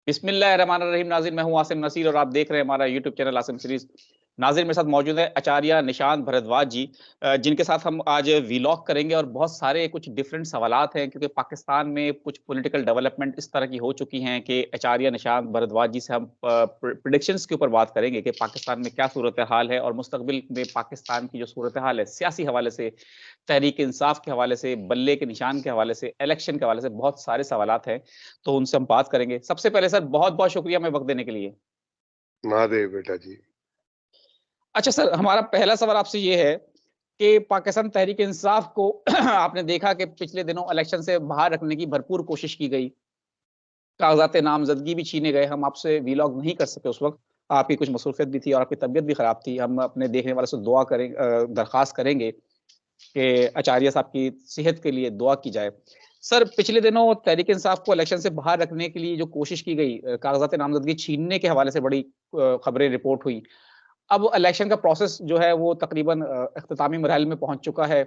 बिस्मिल्लाहिर्रहमानिर्रहीम। नाज़रीन, मैं हूं आसिम नसीर और आप देख रहे हैं हमारा यूट्यूब चैनल आसिम सीरीज। नाज़रीन, मेरे साथ मौजूद है आचार्य निशांत भारद्वाज जी, जिनके साथ हम आज वीलॉग करेंगे और बहुत सारे कुछ डिफरेंट सवालात हैं, क्योंकि पाकिस्तान में कुछ पॉलिटिकल डेवलपमेंट इस तरह की हो चुकी हैं कि आचार्य निशांत भारद्वाज जी से हम प्रिडिक्शंस के ऊपर बात करेंगे कि पाकिस्तान में क्या सूरत हाल है और मुस्तकबिल में पाकिस्तान की जो सूरत हाल है सियासी हवाले से, तहरीक इंसाफ के हवाले से, बल्ले के निशान के हवाले से, इलेक्शन के हवाले से बहुत सारे सवालात हैं, तो उनसे हम बात करेंगे। सबसे पहले सर, बहुत-बहुत शुक्रिया हमें वक़्त देने के लिए। महादेव बेटा जी। अच्छा सर, हमारा पहला सवाल आपसे ये है कि पाकिस्तान तहरीक इंसाफ को आपने देखा कि पिछले दिनों इलेक्शन से बाहर रखने की भरपूर कोशिश की गई। कागज़ात नामज़दगी भी छीने गए। हम आपसे वीलॉग नहीं कर सके उस वक़्त, आपकी कुछ मसरूफ़ियत भी थी और आपकी तबीयत भी ख़राब थी। हम अपने देखने वालों से दरख़्वास्त करेंगे कि आचार्य साहब की सेहत के लिए दुआ की जाए। सर, पिछले दिनों तहरीक इंसाफ को इलेक्शन से बाहर रखने के लिए जो कोशिश की गई, कागज़ात नामज़दगी छीनने के हवाले से बड़ी खबरें रिपोर्ट हुई। अब इलेक्शन का प्रोसेस जो है वो तकरीबन इख्तितामी मरहल में पहुँच चुका है।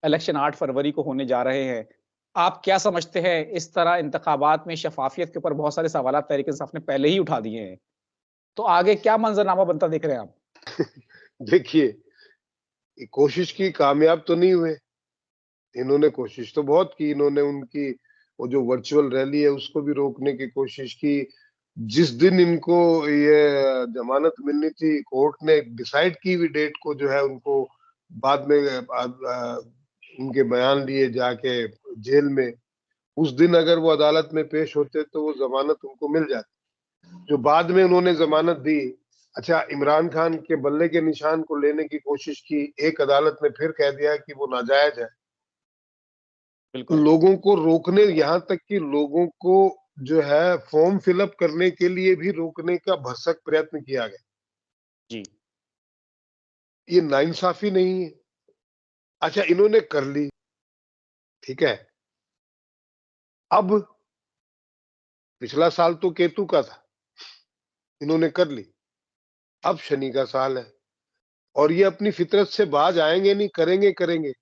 इलेक्शन 8 फरवरी को होने जा रहे हैं। आप क्या समझते हैं, इस तरह इंतखाबात में शफ़ाफ़ियत के ऊपर बहुत सारे सवालात तहरीक इंसाफ ने पहले ही उठा दिए हैं। तो आगे क्या मंज़रनामा बनता देख रहे हैं आप? देखिए, कोशिश की, कामयाब तो नहीं हुए। इन्होंने कोशिश तो बहुत की, इन्होंने उनकी वो जो वर्चुअल रैली है उसको भी रोकने की कोशिश की। जिस दिन इनको ये ज़मानत मिलनी थी, कोर्ट ने डिसाइड की हुई डेट को जो है उनको बाद में उनके बयान लिए जाके जेल में, उस दिन अगर वो अदालत में पेश होते तो वो ज़मानत उनको मिल जाती। जो बाद में उन्होंने ज़मानत दी। अच्छा, इमरान खान के बल्ले के निशान को लेने की कोशिश की, एक अदालत ने फिर कह दिया कि वो नाजायज है। बिल्कुल। लोगों को रोकने, यहाँ तक कि लोगों को जो है फॉर्म फिलअप करने के लिए भी रोकने का भरसक प्रयत्न किया गया। जी। ये नाइंसाफी नहीं है? अच्छा, इन्होंने कर ली, ठीक है। अब पिछला साल तो केतु का था, इन्होंने कर ली। अब शनि का साल है और ये अपनी फितरत से बाज आएंगे नहीं, करेंगे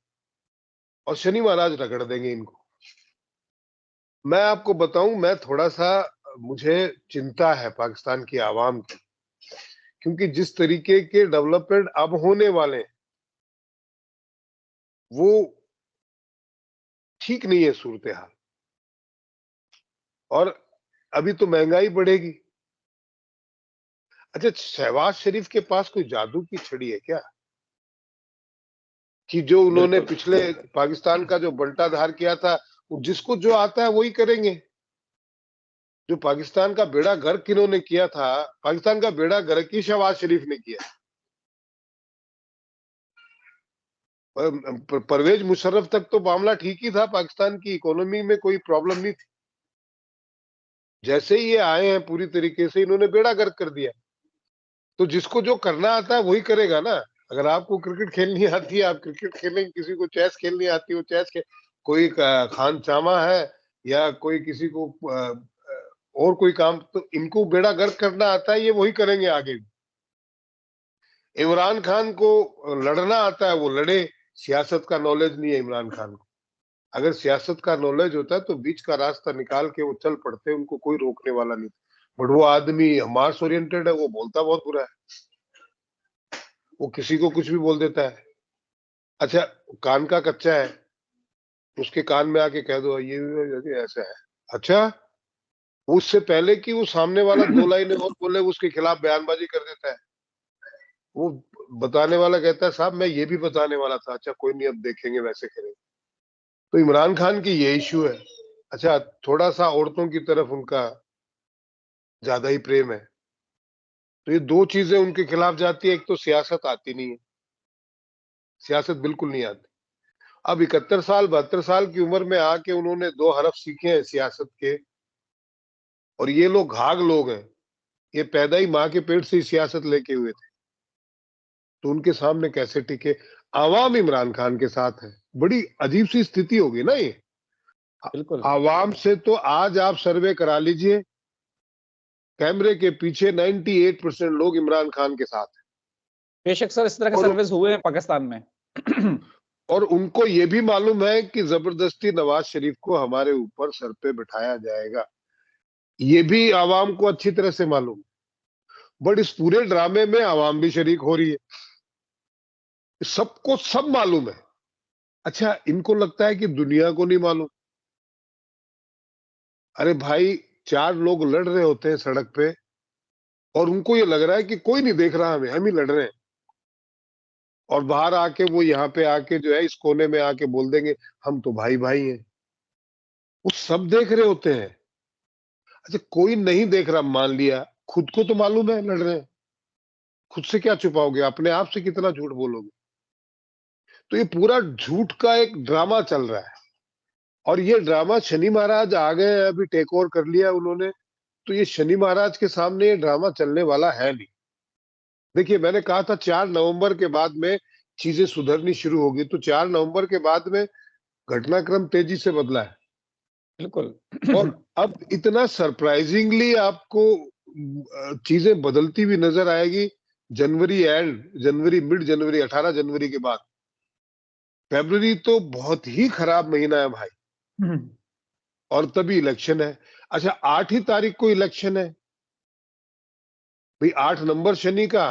और शनि महाराज रगड़ देंगे इनको। मैं आपको बताऊं, मैं थोड़ा-सा, मुझे चिंता है पाकिस्तान की आवाम की, क्योंकि जिस तरीके के डेवलपमेंट अब होने वाले हैं, वो ठीक नहीं है सूरत-ए-हाल। और अभी तो महंगाई बढ़ेगी। अच्छा, शहबाज शरीफ के पास कोई जादू की छड़ी है क्या? कि जो उन्होंने बिल्कुल। पिछले पाकिस्तान का जो बंटाधार किया था, जिसको जो आता है वही करेंगे। जो पाकिस्तान का बेड़ा गर्क किन्होंने किया था, पाकिस्तान का बेड़ा गर्क ही शहबाज शरीफ ने किया। परवेज मुशर्रफ तक तो मामला ठीक ही था, पाकिस्तान की इकोनॉमी में कोई प्रॉब्लम नहीं थी। जैसे ही ये आए हैं पूरी तरीके से इन्होंने बेड़ा गर्क कर दिया। तो जिसको जो करना आता है वही करेगा ना। अगर आपको क्रिकेट खेलनी आती है, आप क्रिकेट खेलेंगे, किसी को चेस खेलनी आती है वो चेस खेल, कोई खान चामा है या कोई किसी को और कोई काम, तो इनको बेड़ा गर्क करना आता है, ये वही करेंगे आगे भी। इमरान खान को लड़ना आता है, वो लड़े। सियासत का नॉलेज नहीं है इमरान खान को। अगर सियासत का नॉलेज होता है तो बीच का रास्ता निकाल के वो चल पड़ते, उनको कोई रोकने वाला नहीं। बट वो आदमी मार्स ओरिएंटेड है, वो बोलता बहुत बुरा है, वो किसी को कुछ भी बोल देता है। अच्छा, कान का कच्चा है, उसके कान में आके कह दो ये ऐसा है। अच्छा, उससे पहले कि वो सामने वाला दो लाइनें और बोले, उसके खिलाफ बयानबाजी कर देता है। वो बताने वाला कहता है साहब मैं ये भी बताने वाला था। अच्छा कोई नहीं, अब देखेंगे, वैसे करेंगे। तो इमरान खान की ये इश्यू है। अच्छा, थोड़ा सा औरतों की तरफ उनका ज्यादा ही प्रेम है, तो ये दो चीजें उनके खिलाफ जाती है। एक तो सियासत आती नहीं है, सियासत बिल्कुल नहीं आती। अब 71 साल 72 साल की उम्र में आके उन्होंने 2 हरफ सीखे हैं सियासत के, और ये लोग घाघ लोग हैं। ये पैदा ही माँ के पेट से ही सियासत लेके हुए थे, तो उनके सामने कैसे टिके? आवाम इमरान खान के साथ है। बड़ी अजीब सी स्थिति होगी ना ये। बिल्कुल। आवाम से तो आज आप सर्वे करा लीजिए, कैमरे के पीछे 98% लोग इमरान खान के साथ हैं। बेशक सर, इस तरह के और सर्वेस हुए हैं पाकिस्तान में। और उनको ये भी मालूम है कि जबरदस्ती नवाज शरीफ को हमारे ऊपर सर पे बिठाया जाएगा। ये भी आवाम को अच्छी तरह से मालूम, बट इस पूरे ड्रामे में आवाम भी शरीक हो रही है, सबको सब मालूम है। अच्छा, इनको लगता है कि दुनिया को नहीं मालूम। अरे भाई, 4 लोग लड़ रहे होते हैं सड़क पे और उनको ये लग रहा है कि कोई नहीं देख रहा हमें, हम ही लड़ रहे हैं, और बाहर आके वो यहाँ पे आके जो है इस कोने में आके बोल देंगे हम तो भाई भाई हैं। वो सब देख रहे होते हैं। अच्छा, कोई नहीं देख रहा मान लिया, खुद को तो मालूम है लड़ रहे हैं, खुद से क्या छुपाओगे, अपने आप से कितना झूठ बोलोगे। तो ये पूरा झूठ का एक ड्रामा चल रहा है, और ये ड्रामा शनि महाराज आ गए हैं, अभी टेक ओवर कर लिया उन्होंने, तो ये शनि महाराज के सामने ये ड्रामा चलने वाला है नहीं। देखिए, मैंने कहा था 4 नवंबर के बाद में चीजें सुधरनी शुरू होगी, तो 4 नवंबर के बाद में घटनाक्रम तेजी से बदला है। बिल्कुल। और अब इतना सरप्राइजिंगली आपको चीजें बदलती हुई नजर आएगी जनवरी मिड जनवरी 18 जनवरी के बाद। फरवरी तो बहुत ही खराब महीना है भाई, और तभी इलेक्शन है। अच्छा, 8 ही तारीख को इलेक्शन है भाई, 8 नंबर शनि का,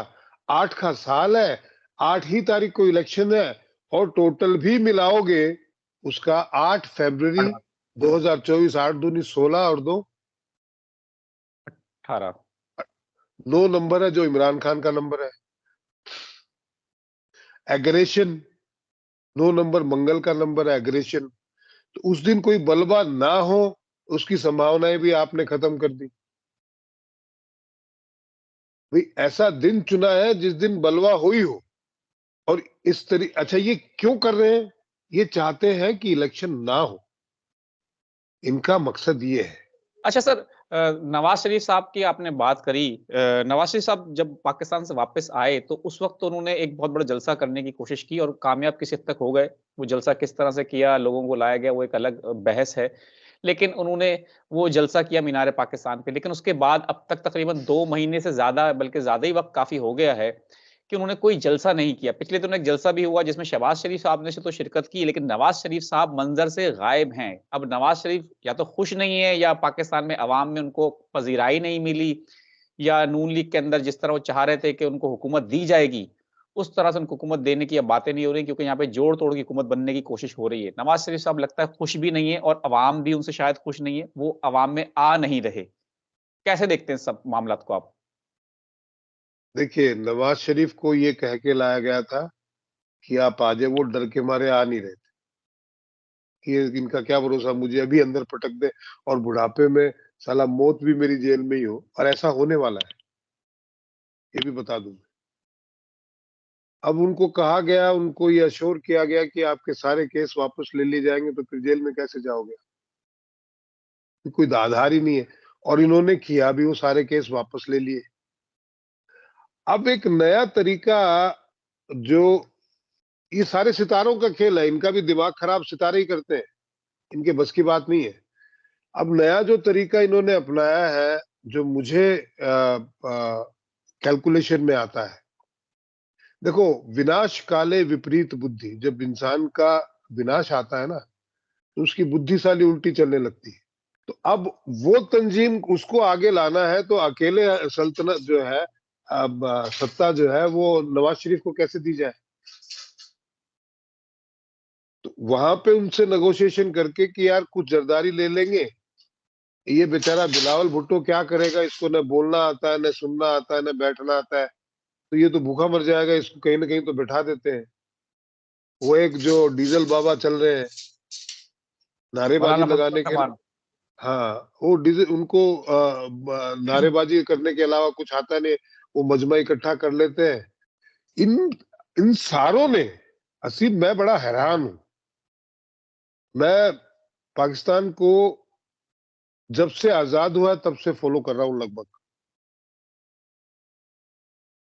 8 का साल है, 8 ही तारीख को इलेक्शन है, और टोटल भी मिलाओगे उसका 8 फरवरी 2024, 8 दूनी 16 और 2 18। 9 नंबर है जो इमरान खान का नंबर है। एग्रेशन 9 नंबर मंगल का नंबर है, एग्रेशन। तो उस दिन कोई बलवा ना हो, उसकी संभावनाएं भी आपने खत्म कर दी भाई। ऐसा दिन चुना है जिस दिन बलवा हुई हो, और इस तरीके। अच्छा, ये क्यों कर रहे हैं? ये चाहते हैं कि इलेक्शन ना हो, इनका मकसद ये है। अच्छा सर, नवाज शरीफ साहब की आपने बात करी। नवाज शरीफ साहब जब पाकिस्तान से वापस आए तो उस वक्त तो उन्होंने एक बहुत बड़ा जलसा करने की कोशिश की और कामयाब किस हद तक हो गए। वो जलसा किस तरह से किया, लोगों को लाया गया, वो एक अलग बहस है। लेकिन उन्होंने वो जलसा किया मीनार पाकिस्तान पे, लेकिन उसके बाद अब तक तकरीबन 2 महीने से ज्यादा, बल्कि ज्यादा ही वक्त काफी हो गया है कि उन्होंने कोई जलसा नहीं किया। पिछले दिनों एक जलसा भी हुआ जिसमें शहबाज शरीफ साहब ने से तो शिरकत की, लेकिन नवाज शरीफ साहब मंजर से गायब हैं। अब नवाज शरीफ या तो खुश नहीं है, या पाकिस्तान में अवाम में उनको पजीराई नहीं मिली, या नून लीग के अंदर जिस तरह वो चाह रहे थे कि उनको हुकूमत दी जाएगी, उस तरह से उनको हुकूमत देने की अब बातें नहीं हो रही, क्योंकि यहाँ पे जोड़ तोड़ की हुकूमत बनने की कोशिश हो रही है। नवाज शरीफ साहब लगता है खुश भी नहीं है, और अवाम भी उनसे शायद खुश नहीं है, वो अवाम में आ नहीं रहे। कैसे देखते हैं सब मामला को आप? देखिए, नवाज शरीफ को ये कह के लाया गया था कि आप आ जाए, वो डर के मारे आ नहीं रहे थे कि इनका क्या भरोसा, मुझे अभी अंदर पटक दे और बुढ़ापे में साला मौत भी मेरी जेल में ही हो, और ऐसा होने वाला है, ये भी बता दूं। अब उनको कहा गया, उनको ये अश्योर किया गया कि आपके सारे केस वापस ले लिए जाएंगे, तो फिर जेल में कैसे जाओगे? कोई आधार ही नहीं है, और इन्होंने किया भी, वो सारे केस वापस ले लिए। अब एक नया तरीका, जो ये सारे सितारों का खेल है, इनका भी दिमाग खराब सितारे ही करते हैं, इनके बस की बात नहीं है। अब नया जो तरीका इन्होंने अपनाया है, जो मुझे कैलकुलेशन में आता है, देखो, विनाश काले विपरीत बुद्धि, जब इंसान का विनाश आता है ना, तो उसकी बुद्धिशाली उल्टी चलने लगती है। तो अब वो तंजीम उसको आगे लाना है, तो अकेले सल्तनत जो है, अब सत्ता जो है वो नवाज शरीफ को कैसे दी जाए? तो वहां पे उनसे नेगोशिएशन करके कि यार कुछ जरदारी ले लेंगे। ये बेचारा बिलावल भुट्टो क्या करेगा, इसको न बोलना आता है, न सुनना आता है, न बैठना आता है, तो ये तो भूखा मर जाएगा, इसको कहीं ना कहीं तो बैठा देते हैं। वो एक जो डीजल बाबा चल रहे हैं नारेबाजी मौलाना फजल लगाने के, रहमान। हाँ, वो डीजल उनको नारेबाजी करने के अलावा कुछ आता नहीं, वो मजमा इकट्ठा कर लेते हैं। इन इन सारों ने, असीम, मैं बड़ा हैरान हूं। मैं पाकिस्तान को जब से आजाद हुआ तब से फॉलो कर रहा हूं लगभग।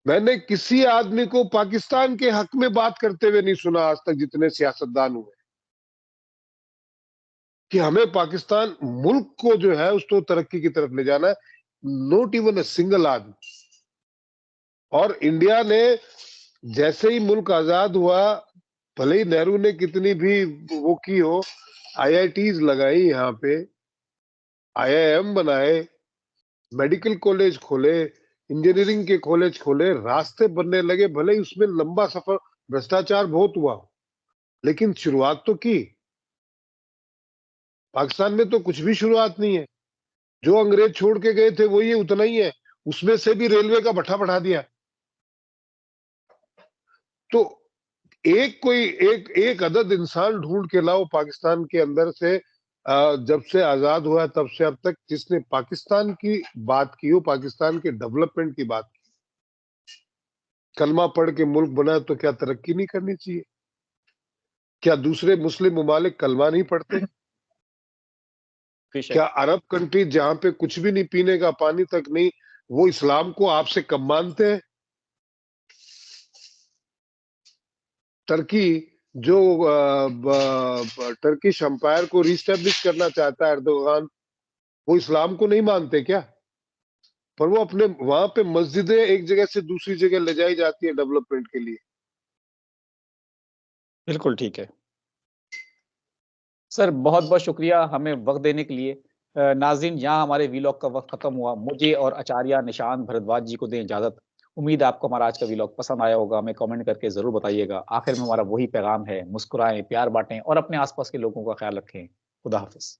मैंने किसी आदमी को पाकिस्तान के हक में बात करते हुए नहीं सुना आज तक, जितने सियासतदान हुए, कि हमें पाकिस्तान मुल्क को जो है उसको तरक्की की तरफ ले जाना है। नॉट इवन अ सिंगल आदमी। और इंडिया ने जैसे ही मुल्क आजाद हुआ, भले ही नेहरू ने कितनी भी वो की हो, आईआईटीज लगाई यहाँ पे, आईआईएम बनाए, मेडिकल कॉलेज खोले, इंजीनियरिंग के कॉलेज खोले, रास्ते बनने लगे, भले ही उसमें लंबा सफर, भ्रष्टाचार बहुत हुआ, लेकिन शुरुआत तो की। पाकिस्तान में तो कुछ भी शुरुआत नहीं है, जो अंग्रेज छोड़ के गए थे वो ये उतना ही है, उसमें से भी रेलवे का भट्ठा बढ़ा दिया। तो एक अदद इंसान ढूंढ के लाओ पाकिस्तान के अंदर से, जब से आजाद हुआ तब से अब तक, जिसने पाकिस्तान की बात की हो, पाकिस्तान के डेवलपमेंट की बात की। कलमा पढ़ के मुल्क बना तो क्या तरक्की नहीं करनी चाहिए? क्या दूसरे मुस्लिम ममालिक कलमा नहीं पढ़ते? क्या अरब कंट्री जहां पे कुछ भी नहीं, पीने का पानी तक नहीं, वो इस्लाम को आपसे कम मानते हैं? टर्की जो टर्किश अंपायर को रिस्टेब्लिश करना चाहता है एर्दोगान, वो इस्लाम को नहीं मानते क्या? पर वो अपने वहां पे मस्जिदें एक जगह से दूसरी जगह ले जाई जाती है डेवलपमेंट के लिए। बिल्कुल ठीक है सर, बहुत बहुत शुक्रिया हमें वक्त देने के लिए। नाज़रीन, यहाँ हमारे वीलॉग का वक्त खत्म हुआ। मुझे और आचार्य निशांत भारद्वाज जी को दें इजाजत। उम्मीद है आपको हमारा आज का वीलॉग पसंद आया होगा। हमें कमेंट करके जरूर बताइएगा। आखिर में हमारा वही पैगाम है, मुस्कुराएं, प्यार बांटें और अपने आसपास के लोगों का ख्याल रखें। खुदा हाफिज।